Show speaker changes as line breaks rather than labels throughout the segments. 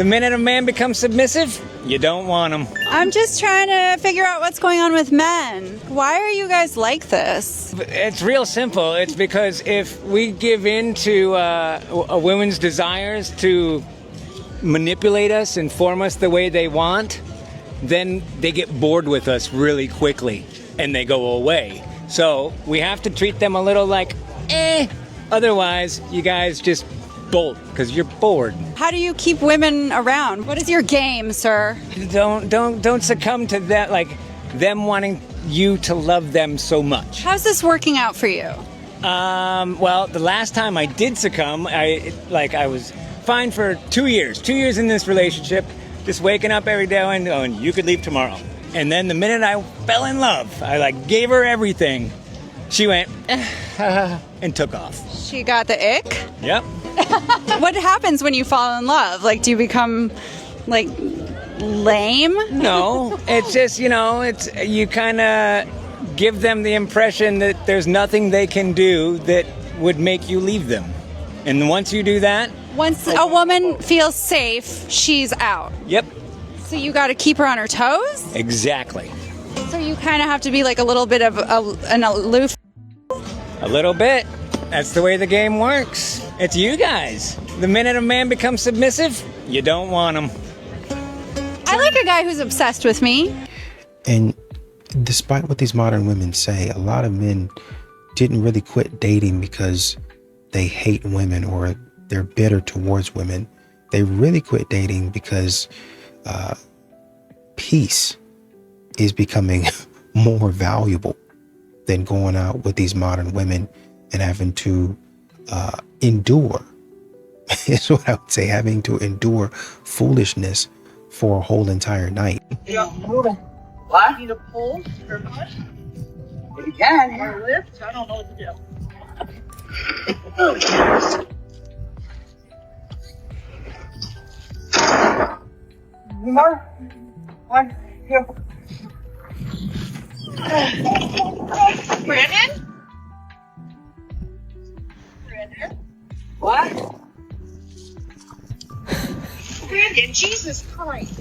The minute a man becomes submissive, you don't want him.
I'm just trying to figure out what's going on with men. Why are you guys like this?
It's real simple. It's because if we give in to a woman's desires to manipulate us and form us the way they want, then they get bored with us really quickly and they go away. So we have to treat them a little like, otherwise you guys just bolt because you're bored.
How do you keep women around? What is your game, sir?
Don't succumb to that, like them wanting you to love them so much.
How's this working out for you?
Well, the last time I did succumb, I was fine for 2 years. 2 years in this relationship, just waking up every day and going, you could leave tomorrow. And then the minute I fell in love, I gave her everything. She went and took off.
She got the ick?
Yep.
What happens when you fall in love? Do you become lame?
No, it's just, you kind of give them the impression that there's nothing they can do that would make you leave them. And once you do that...
Once a woman feels safe, she's out.
Yep.
So you got to keep her on her toes?
Exactly.
So you kind of have to be a little bit of an aloof...
A little bit. That's the way the game works. It's you guys. The minute a man becomes submissive, you don't want him.
I like a guy who's obsessed with me.
And despite what these modern women say, a lot of men didn't really quit dating because they hate women or they're bitter towards women. They really quit dating because peace is becoming more valuable than going out with these modern women and having to endure, is what I would say, having to endure foolishness for a whole entire night.
Yeah, moving. What? You need a pull or a push? If you can. Or a lift? I don't know what to do. More. 1, 2. Brandon? Brandon? What? Brandon, Jesus Christ.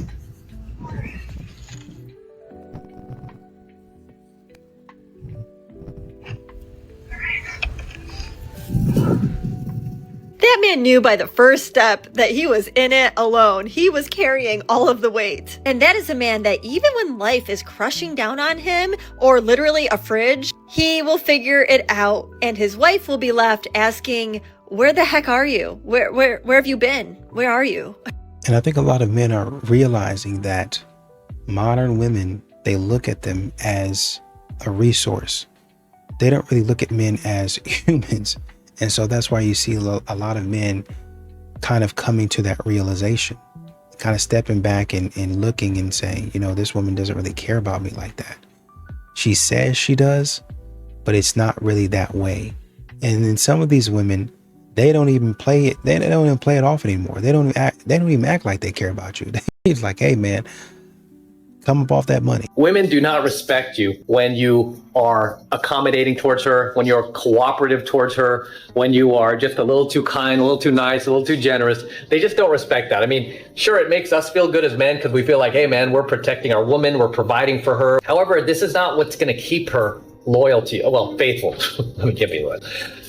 That man knew by the first step that he was in it alone. He was carrying all of the weight. And that is a man that even when life is crushing down on him, or literally a fridge, he will figure it out. And his wife will be left asking, where the heck are you? Where have you been? Where are you?
And I think a lot of men are realizing that modern women, they look at them as a resource. They don't really look at men as humans. And so that's why you see a lot of men kind of coming to that realization, kind of stepping back and looking and saying, this woman doesn't really care about me like that. She says she does, but it's not really that way. And then some of these women, they don't even play it. They don't even play it off anymore. They don't even act like they care about you. It's like, hey man, come up off that money.
Women do not respect you when you are accommodating towards her, when you're cooperative towards her, when you are just a little too kind, a little too nice, a little too generous. They just don't respect that. I mean, sure, it makes us feel good as men because we feel like, hey man, we're protecting our woman, we're providing for her. However, this is not what's going to keep her loyal to you. Well, faithful. Let me can't be loyal.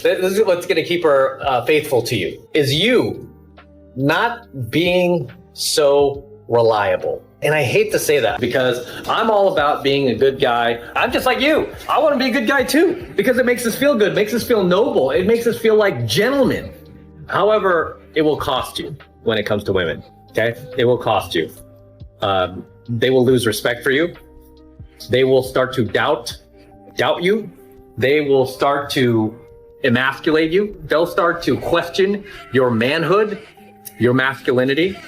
This is what's going to keep her faithful to you, is you not being so reliable. And I hate to say that because I'm all about being a good guy. I'm just like you. I want to be a good guy too because it makes us feel good, makes us feel noble. It makes us feel like gentlemen. However, it will cost you when it comes to women. Okay? It will cost you. They will lose respect for you. They will start to doubt you. They will start to emasculate you. They'll start to question your manhood, your masculinity.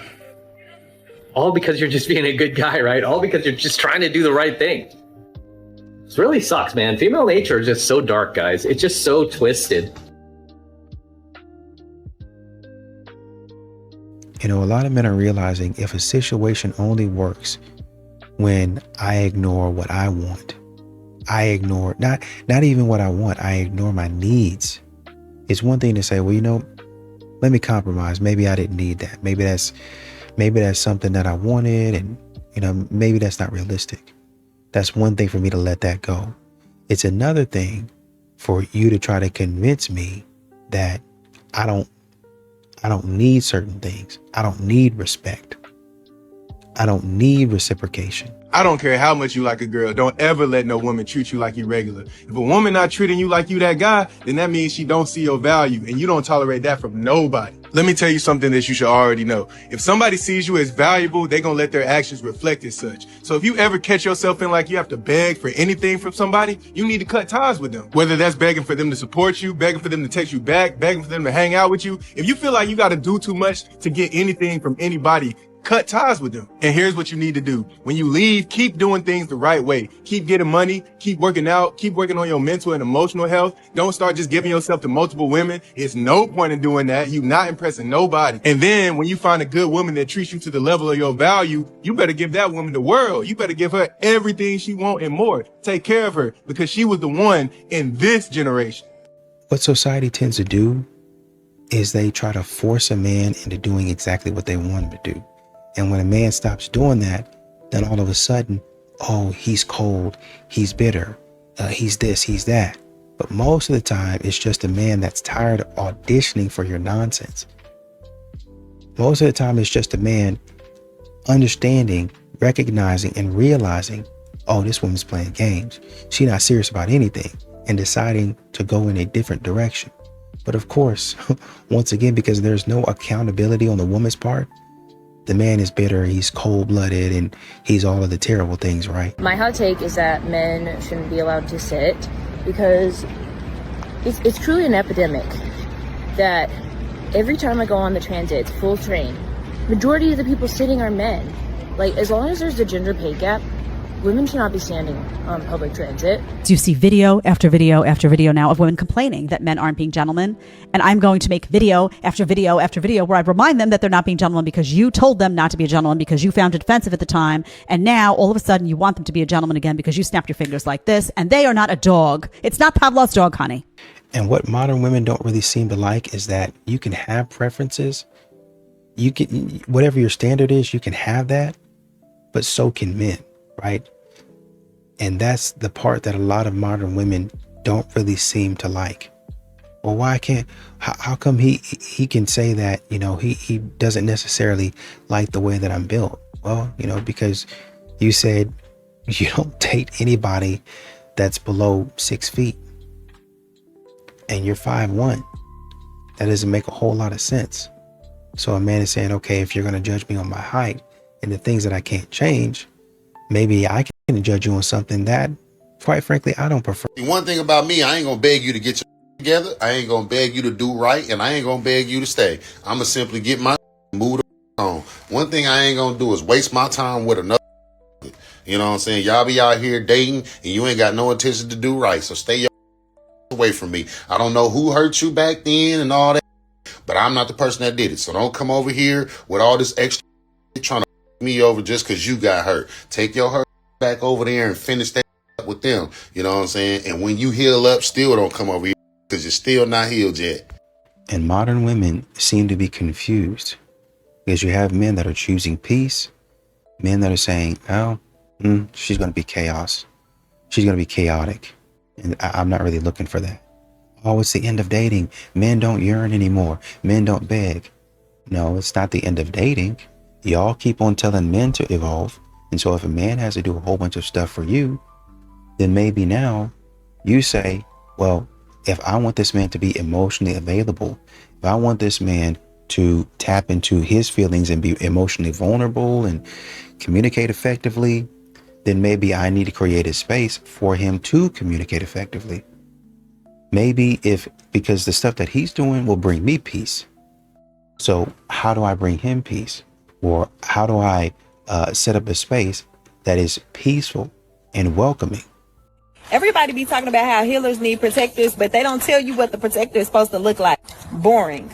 All because you're just being a good guy, right? All because you're just trying to do the right thing. It really sucks, man. Female nature is just so dark, guys. It's just so twisted.
A lot of men are realizing if a situation only works when I ignore what I want, I ignore, not even what I want, I ignore my needs. It's one thing to say, well, let me compromise. Maybe I didn't need that. Maybe that's maybe that's something that I wanted, and maybe that's not realistic. That's one thing for me to let that go. It's another thing for you to try to convince me that I don't need certain things. I don't need respect. I don't need reciprocation.
I don't care how much you like a girl. Don't ever let no woman treat you like you regular. If a woman not treating you like you that guy, then that means she don't see your value, and you don't tolerate that from nobody. Let me tell you something that you should already know. If somebody sees you as valuable, they're gonna let their actions reflect as such. So if you ever catch yourself in like you have to beg for anything from somebody, you need to cut ties with them. Whether that's begging for them to support you, begging for them to text you back, begging for them to hang out with you. If you feel like you gotta do too much to get anything from anybody, cut ties with them. And here's what you need to do. When you leave, keep doing things the right way. Keep getting money, keep working out, keep working on your mental and emotional health. Don't start just giving yourself to multiple women. It's no point in doing that. You're not impressing nobody. And then when you find a good woman that treats you to the level of your value, you better give that woman the world. You better give her everything she wants and more. Take care of her because she was the one in this generation.
What society tends to do is they try to force a man into doing exactly what they want him to do. And when a man stops doing that, then all of a sudden, oh, he's cold, he's bitter, he's this, he's that. But most of the time, it's just a man that's tired of auditioning for your nonsense. Most of the time, it's just a man understanding, recognizing, and realizing, oh, this woman's playing games. She's not serious about anything, and deciding to go in a different direction. But of course, once again, because there's no accountability on the woman's part, the man is bitter, he's cold-blooded, and he's all of the terrible things, right?
My hot take is that men shouldn't be allowed to sit because it's truly an epidemic that every time I go on the transit, it's full train. Majority of the people sitting are men. Like, as long as there's a gender pay gap, women should not be standing on public transit.
You see video after video after video now of women complaining that men aren't being gentlemen. And I'm going to make video after video after video where I remind them that they're not being gentlemen because you told them not to be a gentleman because you found it offensive at the time. And now all of a sudden you want them to be a gentleman again because you snapped your fingers like this. And they are not a dog. It's not Pavlov's dog, honey.
And what modern women don't really seem to like is that you can have preferences. You can, whatever your standard is, you can have that, but so can men. Right? And that's the part that a lot of modern women don't really seem to like. Well, why can't, how come he can say that, he doesn't necessarily like the way that I'm built? Well, because you said you don't date anybody that's below 6 feet and you're 5'1". That doesn't make a whole lot of sense. So a man is saying, okay, if you're going to judge me on my height and the things that I can't change, maybe I can judge you on something that, quite frankly, I don't prefer.
One thing about me, I ain't gonna beg you to get your together. I ain't gonna beg you to do right, and I ain't gonna beg you to stay. I'm gonna simply get my move on. One thing I ain't gonna do is waste my time with another. You know what I'm saying? Y'all be out here dating, and you ain't got no intention to do right. So stay your away from me. I don't know who hurt you back then and all that, but I'm not the person that did it. So don't come over here with all this extra trying to me over just because you got hurt. Take your hurt back over there and finish that up with them. You know what I'm saying? And when you heal up, still don't come over here because you're still not healed yet.
And modern women seem to be confused because you have men that are choosing peace, men that are saying, oh, she's going to be chaos. She's going to be chaotic. And I'm not really looking for that. Oh, it's the end of dating. Men don't yearn anymore. Men don't beg. No, it's not the end of dating. Y'all keep on telling men to evolve. And so if a man has to do a whole bunch of stuff for you, then maybe now you say, well, if I want this man to be emotionally available, if I want this man to tap into his feelings and be emotionally vulnerable and communicate effectively, then maybe I need to create a space for him to communicate effectively. Maybe because the stuff that he's doing will bring me peace. So how do I bring him peace? Or how do I set up a space that is peaceful and welcoming?
Everybody be talking about how healers need protectors, but they don't tell you what the protector is supposed to look like. Boring.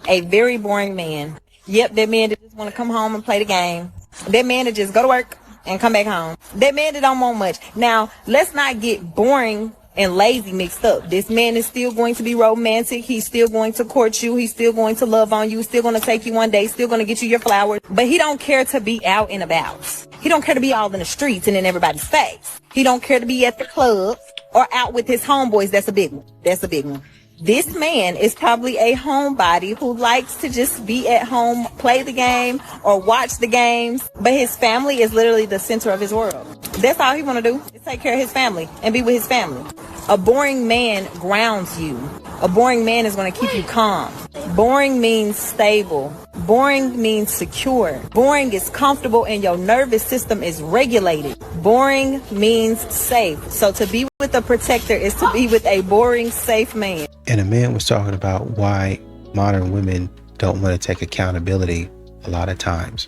A very boring man. Yep, that man that just want to come home and play the game. That man that just go to work and come back home. That man that don't want much. Now, let's not get boring and lazy mixed up. This man is still going to be romantic. He's still going to court you. He's still going to love on you. Still going to take you one day. Still going to get you your flowers. But he don't care to be out and about. He don't care to be all in the streets and in everybody's face. He don't care to be at the club or out with his homeboys. That's a big one. That's a big one. This man is probably a homebody who likes to just be at home, play the game or watch the games. But his family is literally the center of his world. That's all he want to do, is take care of his family and be with his family. A boring man grounds you. A boring man is going to keep you calm. Boring means stable. Boring means secure. Boring is comfortable and your nervous system is regulated. Boring means safe. So to be with a protector is to be with a boring, safe man.
And a man was talking about why modern women don't want to take accountability a lot of times,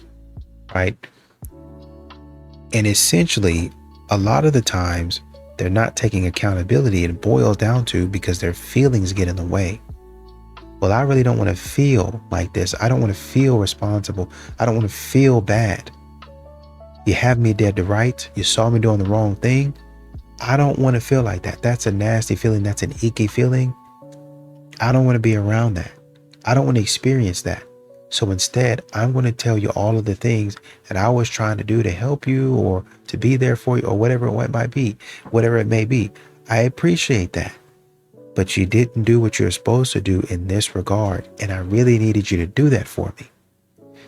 right? And essentially, a lot of the times, they're not taking accountability. It boils down to because their feelings get in the way. Well, I really don't want to feel like this. I don't want to feel responsible. I don't want to feel bad. You have me dead to rights. You saw me doing the wrong thing. I don't want to feel like that. That's a nasty feeling. That's an icky feeling. I don't want to be around that. I don't want to experience that. So instead, I'm going to tell you all of the things that I was trying to do to help you or to be there for you or whatever it might be, whatever it may be. I appreciate that. But you didn't do what you're supposed to do in this regard. And I really needed you to do that for me.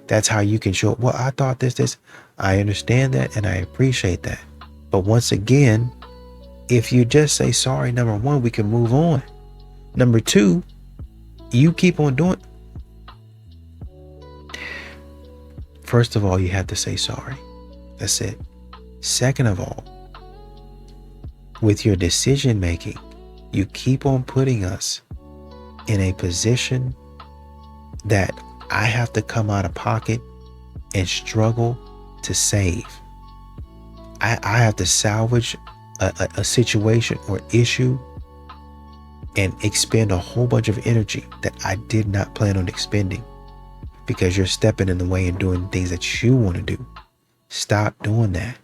That's how you can show, well, I thought this. I understand that and I appreciate that. But once again, if you just say sorry, number one, we can move on. Number two, you keep on doing. First of all, you have to say sorry. That's it. Second of all, with your decision making, you keep on putting us in a position that I have to come out of pocket and struggle to save. I have to salvage a situation or issue and expend a whole bunch of energy that I did not plan on expending because you're stepping in the way and doing things that you want to do. Stop doing that.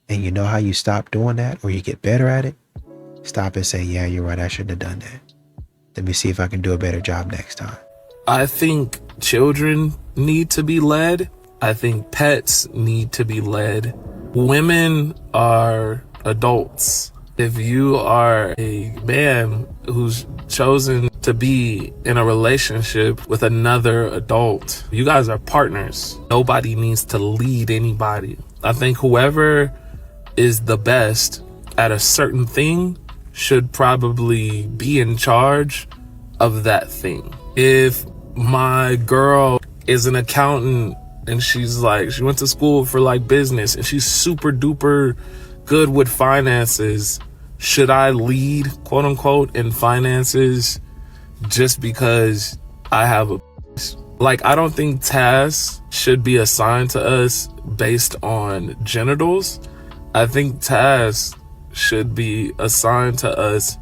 And you know how you stop doing that or you get better at it? Stop and say, yeah, you're right. I shouldn't have done that. Let me see if I can do a better job next time.
I think children need to be led. I think pets need to be led. Women are adults. If you are a man who's chosen to be in a relationship with another adult, you guys are partners. Nobody needs to lead anybody. I think whoever is the best at a certain thing should probably be in charge of that thing. If my girl is an accountant and she went to school for like business and she's super duper good with finances, should I lead, quote unquote, in finances just because I have a, like, I don't think tasks should be assigned to us based on genitals. I think tasks should be assigned to us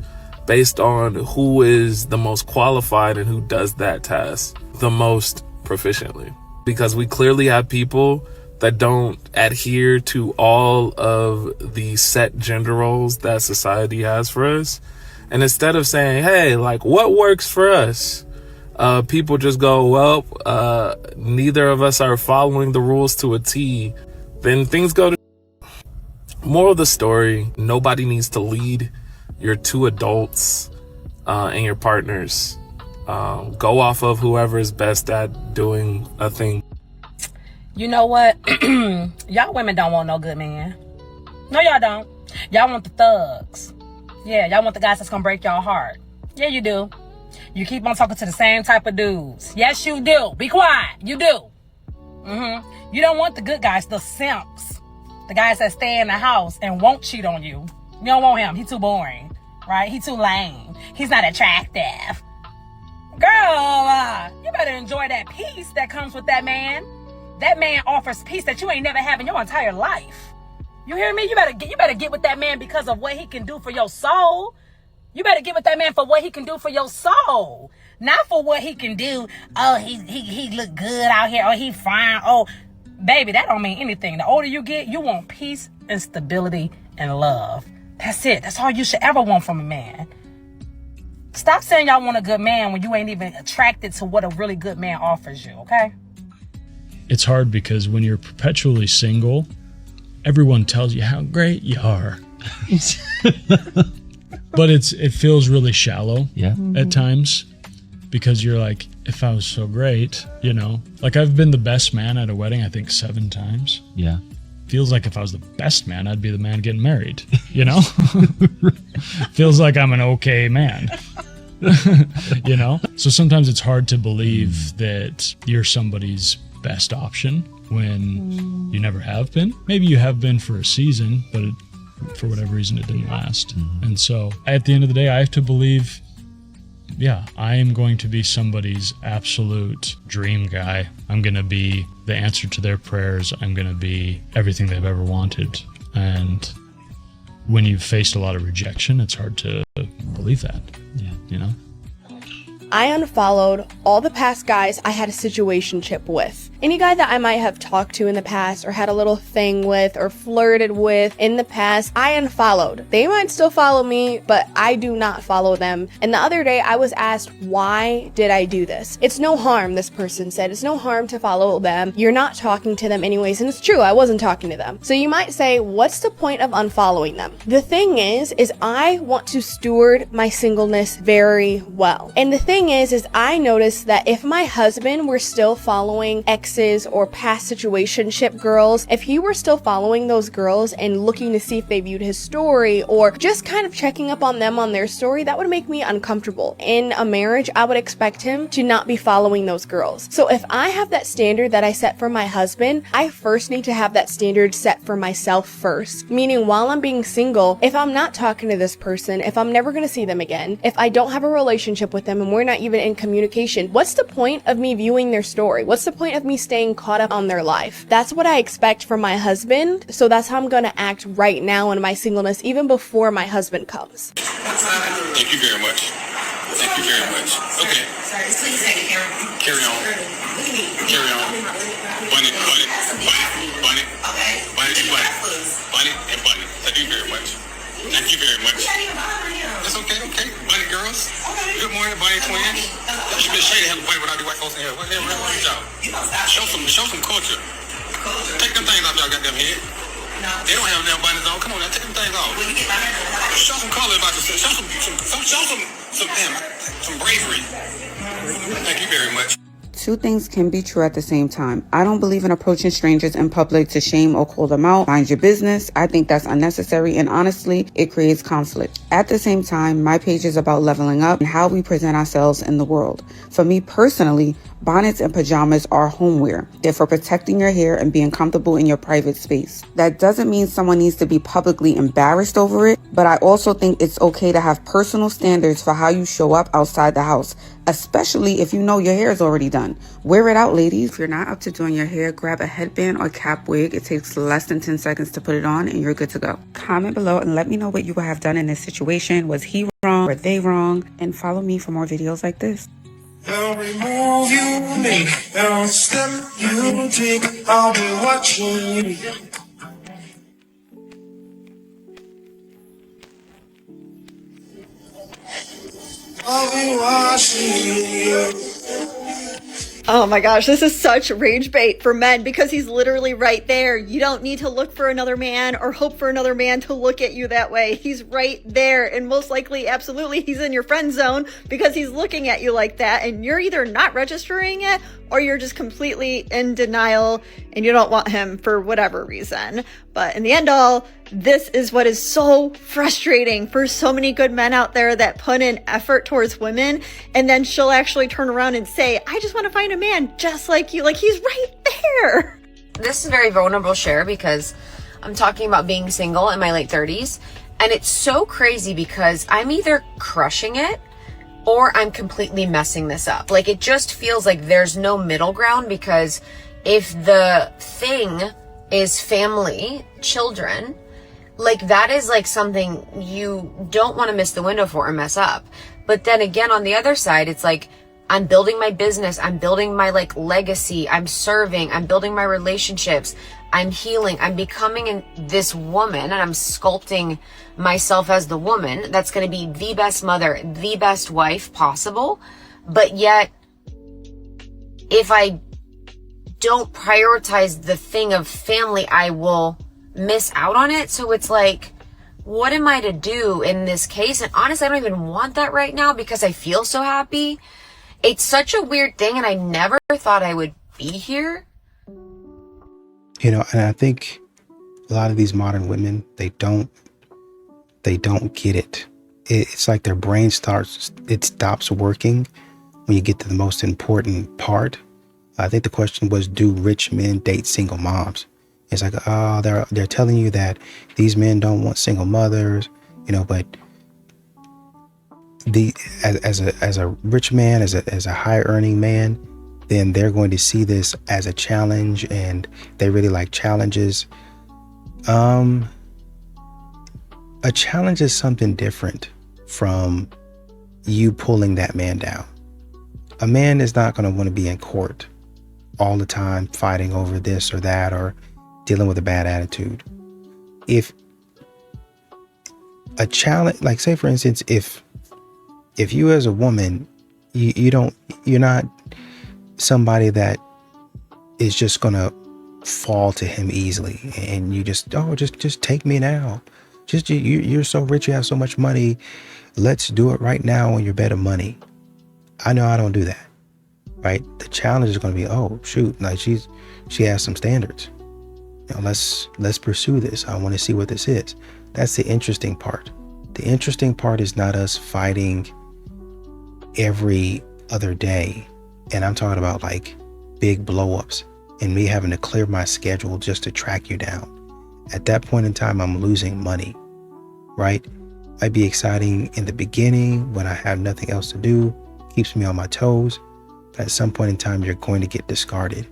based on who is the most qualified and who does that task the most proficiently. Because we clearly have people that don't adhere to all of the set gender roles that society has for us. And instead of saying, hey, like, what works for us? People just go, well, neither of us are following the rules to a T. Then things go to moral of the story, nobody needs to lead. You're two adults and your partners. Go off of whoever is best at doing a thing.
You know what? Y'all women don't want no good man. No, y'all don't. Y'all want the thugs. Yeah, y'all want the guys that's gonna break y'all heart. Yeah, you do. You keep on talking to the same type of dudes. Yes, you do. Be quiet. You do. You don't want the good guys, the simps. The guys that stay in the house and won't cheat on you. You don't want him. He's too boring, right? He's too lame. He's not attractive. Girl, you better enjoy that peace that comes with that man. That man offers peace that you ain't never had in your entire life. You hear me? You better get with that man because of what he can do for your soul. You better get with that man for what he can do for your soul. Not for what he can do. Oh, he look good out here. Oh, he fine. Oh, baby, that don't mean anything. The older you get, you want peace and stability and love. That's it. That's all you should ever want from a man. Stop saying y'all want a good man when you ain't even attracted to what a really good man offers you, okay?
It's hard because when you're perpetually single, everyone tells you how great you are. But it feels really shallow at times, because you're like, if I was so great, you know, like I've been the best man at a wedding, I think 7 times.
Yeah.
Feels like if I was the best man, I'd be the man getting married, you know? Feels like I'm an okay man, you know? So sometimes it's hard to believe that you're somebody's best option when you never have been. Maybe you have been for a season, but for whatever reason, it didn't last. And so at the end of the day, I have to believe, I am going to be somebody's absolute dream guy. I'm going to be the answer to their prayers. I'm going to be everything they've ever wanted. And when you've faced a lot of rejection, it's hard to believe that, you know?
I unfollowed all the past guys I had a situationship with. Any guy that I might have talked to in the past or had a little thing with or flirted with in the past, I unfollowed. They might still follow me, but I do not follow them. And the other day I was asked, why did I do this? It's no harm, this person said. It's no harm to follow them. You're not talking to them anyways. And it's true, I wasn't talking to them. So you might say, what's the point of unfollowing them? The thing is I want to steward my singleness very well. And the thing is I noticed that if my husband were still following exes or past situationship girls, if he were still following those girls and looking to see if they viewed his story or just kind of checking up on them on their story, that would make me uncomfortable. In a marriage, I would expect him to not be following those girls. So if I have that standard that I set for my husband, I first need to have that standard set for myself first. Meaning while I'm being single, if I'm not talking to this person, if I'm never going to see them again, if I don't have a relationship with them and we're not even in communication, what's the point of me viewing their story? What's the point of me staying caught up on their life? That's what I expect from my husband, so that's how I'm gonna act right now in my singleness, even before my husband comes.
Thank you very much. Thank you very much. Okay. Carry on. Carry on. Bunny, bunny, bunny, bunny, bunny, and bunny, bunny, and bunny. Thank you very much. Thank you very much. That's okay, okay. Bunny girls. Good morning, bunny twins. That should be a shame to have a bunny without the white folks in here. What the hell wrong with y'all? Show some culture. Take them things off y'all goddamn head. They don't have damn bunnies on. Come on now, take them things off. Show some color about yourself. Some bravery. Thank you very much.
Two things can be true at the same time. I don't believe in approaching strangers in public to shame or call them out. Mind your business. I think that's unnecessary, and honestly, it creates conflict. At the same time, my page is about leveling up and how we present ourselves in the world. For me personally, bonnets and pajamas are homeware. They're for protecting your hair and being comfortable in your private space. That doesn't mean someone needs to be publicly embarrassed over it, but I also think it's okay to have personal standards for how you show up outside the house, especially if you know your hair is already done. Wear it out, ladies. If you're not up to doing your hair, grab a headband or cap wig. It takes less than 10 seconds to put it on and you're good to go. Comment below and let me know what you would have done in this situation. Was he wrong? Were they wrong? And follow me for more videos like this.
Every move you make, every step you take, I'll be watching you. I'll be watching you.
Oh my gosh, this is such rage bait for men because he's literally right there. You don't need to look for another man or hope for another man to look at you that way. He's right there, and most likely, absolutely, he's in your friend zone because he's looking at you like that, and you're either not registering it or you're just completely in denial and you don't want him for whatever reason. But in the end all, this is what is so frustrating for so many good men out there that put in effort towards women, and then she'll actually turn around and say, I just want to find a man just like you. Like, he's right there.
This is a very vulnerable share because I'm talking about being single in my late 30s, and it's so crazy because I'm either crushing it or I'm completely messing this up. Like, it just feels like there's no middle ground, because if the thing is family, children, like, that is like something you don't want to miss the window for or mess up. But then again, on the other side, it's like, I'm building my business. I'm building my like legacy. I'm serving. I'm building my relationships. I'm healing. I'm becoming this woman, and I'm sculpting myself as the woman that's going to be the best mother, the best wife possible. But yet, if I don't prioritize the thing of family, I will miss out on it. So it's like, what am I to do in this case? And honestly, I don't even want that right now because I feel so happy. It's such a weird thing, and I never thought I would be here.
You know, and I think a lot of these modern women, they don't get it. It's like their brain stops working when you get to the most important part. I think the question was, do rich men date single moms? It's like, oh, they're telling you that these men don't want single mothers, you know, but as a rich man, as a high earning man, then they're going to see this as a challenge, and they really like challenges. A challenge is something different from you pulling that man down. A man is not going to want to be in court all the time fighting over this or that or dealing with a bad attitude. If a challenge, like say for instance, if you as a woman, you're not somebody that is just gonna fall to him easily, and you just take me now. Just you're so rich, you have so much money. Let's do it right now on your bed of money. I know I don't do that, right? The challenge is gonna be, oh shoot, like she has some standards. You know, let's pursue this. I want to see what this is. That's the interesting part. The interesting part is not us fighting every other day. And I'm talking about like big blow-ups and me having to clear my schedule just to track you down. At that point in time, I'm losing money, right? Might be exciting in the beginning when I have nothing else to do, keeps me on my toes. But at some point in time, you're going to get discarded.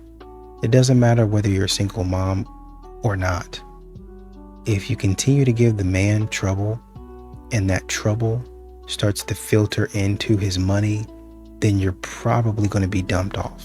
It doesn't matter whether you're a single mom or not. If you continue to give the man trouble and that trouble starts to filter into his money, then you're probably going to be dumped off.